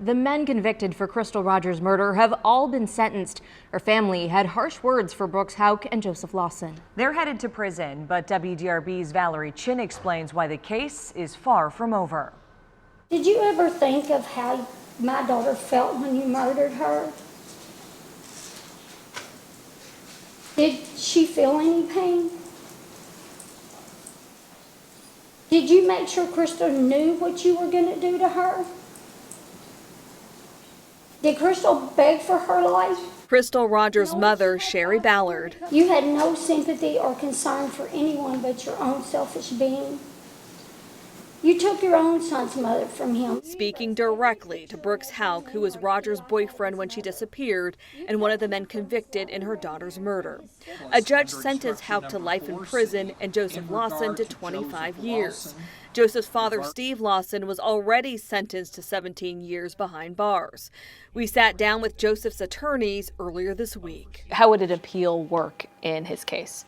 The men convicted for Crystal Rogers' murder have all been sentenced. Her family had harsh words for Brooks Houck and Joseph Lawson. They're headed to prison, but WDRB's Valerie Chin explains why the case is far from over. Did you ever think of how my daughter felt when you murdered her? Did she feel any pain? Did you make sure Crystal knew what you were going to do to her? Did Crystal beg for her life? Crystal Rogers' mother, Sherry Ballard. You had no sympathy or concern for anyone but your own selfish being. You took your own son's mother from him. Speaking directly to Brooks Houck, who was Rogers' boyfriend when she disappeared and one of the men convicted in her daughter's murder. A judge sentenced Houck to life in prison and Joseph Lawson to 25 years. Joseph's father, Steve Lawson, was already sentenced to 17 years behind bars. We sat down with Joseph's attorneys earlier this week. How would an appeal work in his case?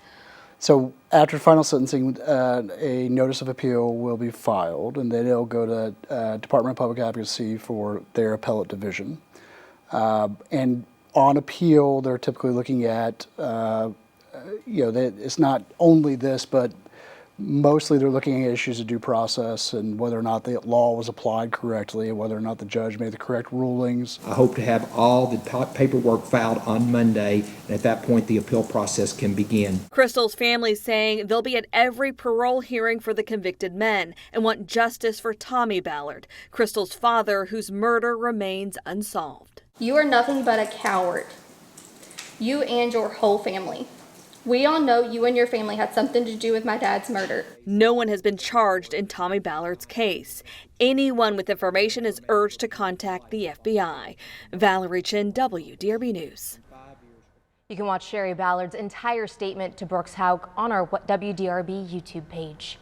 So after final sentencing, a notice of appeal will be filed, and then it'll go to Department of Public Advocacy for their appellate division. And on appeal, they're typically looking at, it's not only this, but mostly they're looking at issues of due process and whether or not the law was applied correctly and whether or not the judge made the correct rulings. I hope to have all the paperwork filed on Monday, and at that point the appeal process can begin. Crystal's family saying they'll be at every parole hearing for the convicted men and want justice for Tommy Ballard, Crystal's father, whose murder remains unsolved. You are nothing but a coward. You and your whole family. We all know you and your family had something to do with my dad's murder. No one has been charged in Tommy Ballard's case. Anyone with information is urged to contact the FBI. Valerie Chin, WDRB News. You can watch Sherry Ballard's entire statement to Brooks Houck on our WDRB YouTube page.